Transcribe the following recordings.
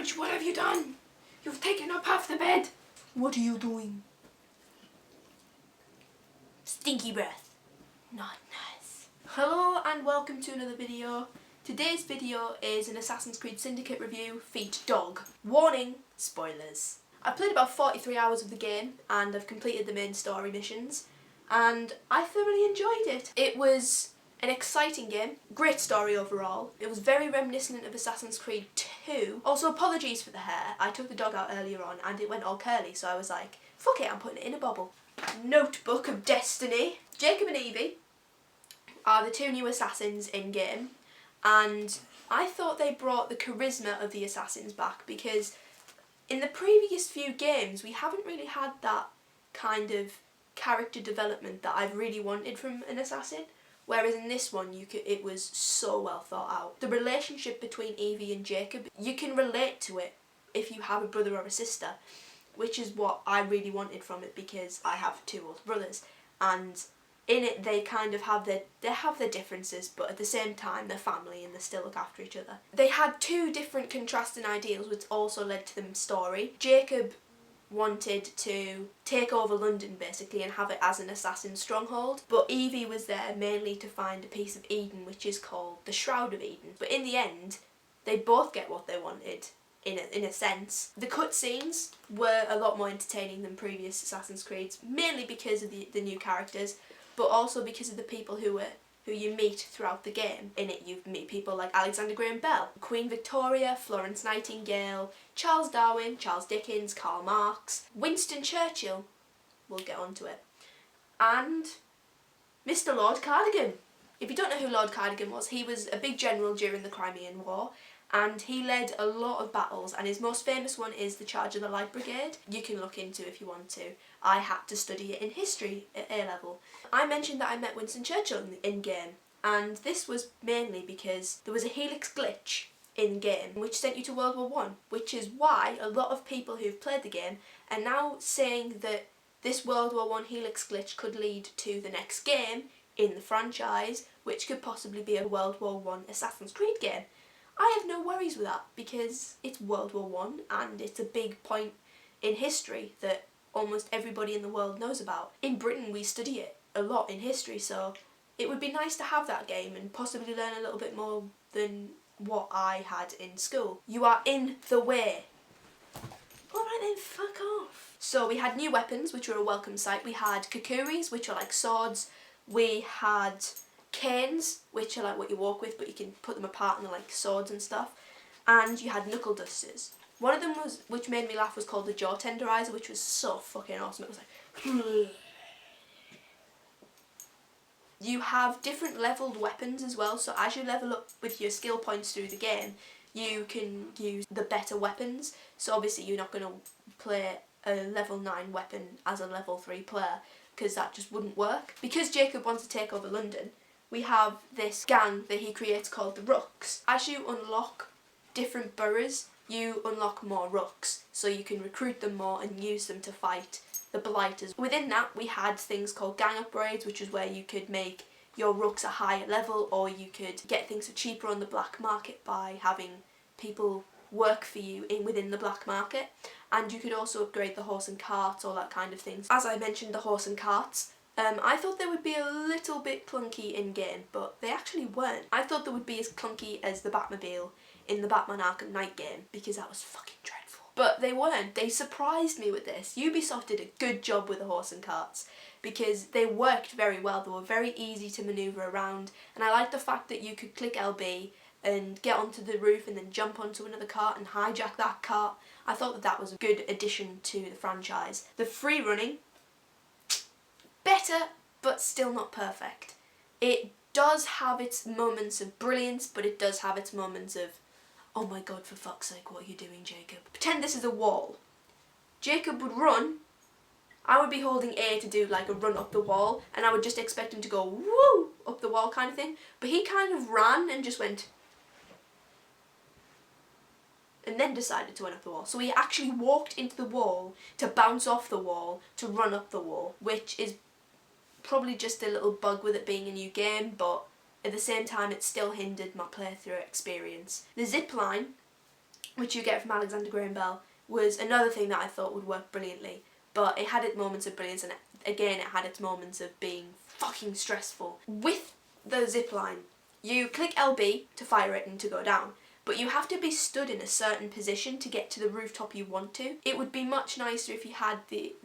Scrooge, what have you done? You've taken up half the bed. What are you doing? Stinky breath. Not nice. Hello and welcome to another video. Today's video is an Assassin's Creed Syndicate review, Feet Dog. Warning, spoilers. I've played about 43 hours of the game and I've completed the main story missions and I thoroughly enjoyed it. It was an exciting game, great story overall. It was very reminiscent of Assassin's Creed 2. Also, apologies for the hair. I took the dog out earlier on and it went all curly, so I was like, fuck it, I'm putting it in a bobble. Notebook of Destiny. Jacob and Evie are the two new assassins in game, and I thought they brought the charisma of the assassins back because in the previous few games we haven't really had that kind of character development that I've really wanted from an assassin. Whereas in this one, it was so well thought out. The relationship between Evie and Jacob, you can relate to it if you have a brother or a sister, which is what I really wanted from it because I have two older brothers, and in it they kind of have their differences, but at the same time they're family and they still look after each other. They had two different contrasting ideals, which also led to the story. Jacob wanted to take over London basically and have it as an assassin stronghold, but Evie was there mainly to find a piece of Eden which is called the Shroud of Eden. But in the end they both get what they wanted in a sense. The cutscenes were a lot more entertaining than previous Assassin's Creeds, mainly because of the new characters, but also because of the people who you meet throughout the game. In it you meet people like Alexander Graham Bell, Queen Victoria, Florence Nightingale, Charles Darwin, Charles Dickens, Karl Marx, Winston Churchill, we'll get onto it, and Mr. Lord Cardigan. If you don't know who Lord Cardigan was, he was a big general during the Crimean War and he led a lot of battles, and his most famous one is the Charge of the Light Brigade. You can look into if you want to. I had to study it in history at A level. I mentioned that I met Winston Churchill in game, and this was mainly because there was a helix glitch in game which sent you to World War I, which is why a lot of people who've played the game are now saying that this World War I helix glitch could lead to the next game in the franchise, which could possibly be a World War I Assassin's Creed game. I have no worries with that because it's World War I and it's a big point in history that almost everybody in the world knows about. In Britain we study it a lot in history, so it would be nice to have that game and possibly learn a little bit more than what I had in school. You are in the way. Alright then, fuck off. So we had new weapons, which were a welcome sight. We had Kukuris, which are like swords. We had canes, which are like what you walk with, but you can put them apart and they're like swords and stuff. And you had knuckle dusters. One of them was, which made me laugh, was called the Jaw Tenderizer, which was so fucking awesome. It was like you have different leveled weapons as well, so as you level up with your skill points through the game, you can use the better weapons. So obviously you're not going to play a level 9 weapon as a level 3 player, because that just wouldn't work. Because Jacob wants to take over London, we have this gang that he creates called the Rooks. As you unlock different boroughs, you unlock more Rooks, so you can recruit them more and use them to fight the Blighters. Within that we had things called gang upgrades, which is where you could make your Rooks a higher level, or you could get things for cheaper on the black market by having people work for you within the black market. And you could also upgrade the horse and carts, all that kind of things. As I mentioned, the horse and carts, I thought they would be a little bit clunky in game, but they actually weren't. I thought they would be as clunky as the Batmobile in the Batman Arkham Knight game, because that was fucking dreadful. But they weren't. They surprised me with this. Ubisoft did a good job with the horse and carts because they worked very well. They were very easy to manoeuvre around, and I liked the fact that you could click LB and get onto the roof and then jump onto another cart and hijack that cart. I thought that was a good addition to the franchise. The free running, better, but still not perfect. It does have its moments of brilliance, but it does have its moments of, oh my god, for fuck's sake, what are you doing, Jacob? Pretend this is a wall. Jacob would run, I would be holding A to do like a run up the wall, and I would just expect him to go woo up the wall kind of thing, but he kind of ran and just went, and then decided to run up the wall. So he actually walked into the wall to bounce off the wall to run up the wall, which is probably just a little bug with it being a new game, but at the same time it still hindered my playthrough experience. The zip line which you get from Alexander Graham Bell, was another thing that I thought would work brilliantly. But it had its moments of brilliance, and again it had its moments of being fucking stressful. With the zipline, you click LB to fire it and to go down, but you have to be stood in a certain position to get to the rooftop you want to. It would be much nicer if you had the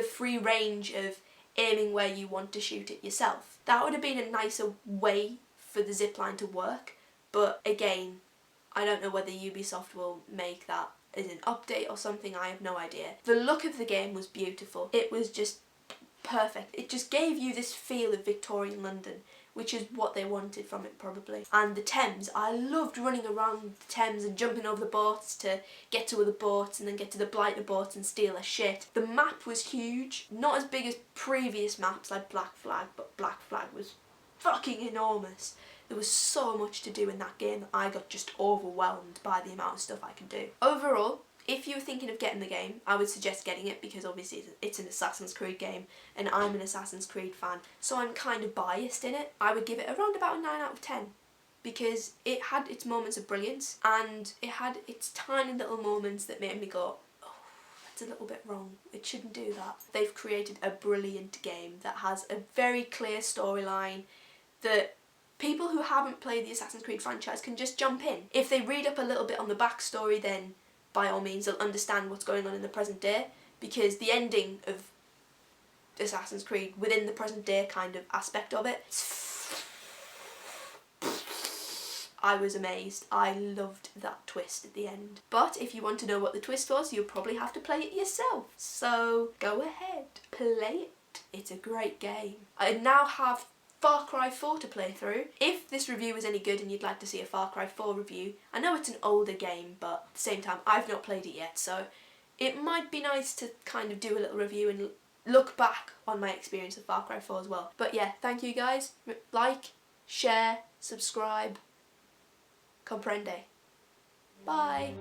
free range of aiming where you want to shoot it yourself. That would have been a nicer way for the zipline to work, but again, I don't know whether Ubisoft will make that as an update or something, I have no idea. The look of the game was beautiful. It was just perfect. It just gave you this feel of Victorian London, which is what they wanted from it probably. And the Thames, I loved running around the Thames and jumping over the boats to get to other boats and then get to the blighter boats and steal their shit. The map was huge, not as big as previous maps like Black Flag, but Black Flag was fucking enormous. There was so much to do in that game that I got just overwhelmed by the amount of stuff I could do. Overall, if you were thinking of getting the game, I would suggest getting it because obviously it's an Assassin's Creed game and I'm an Assassin's Creed fan, so I'm kind of biased in it. I would give it around about a 9 out of 10 because it had its moments of brilliance and it had its tiny little moments that made me go, oh, that's a little bit wrong. It shouldn't do that. They've created a brilliant game that has a very clear storyline that people who haven't played the Assassin's Creed franchise can just jump in. If they read up a little bit on the backstory, then by all means they'll understand what's going on in the present day, because the ending of Assassin's Creed within the present day kind of aspect of it, I was amazed. I loved that twist at the end. But if you want to know what the twist was, you'll probably have to play it yourself. So go ahead, play it. It's a great game. I now have Far Cry 4 to play through. If this review was any good and you'd like to see a Far Cry 4 review, I know it's an older game, but at the same time I've not played it yet, so it might be nice to kind of do a little review and look back on my experience of Far Cry 4 as well. But yeah, thank you guys. Like, share, subscribe, comprende. Bye.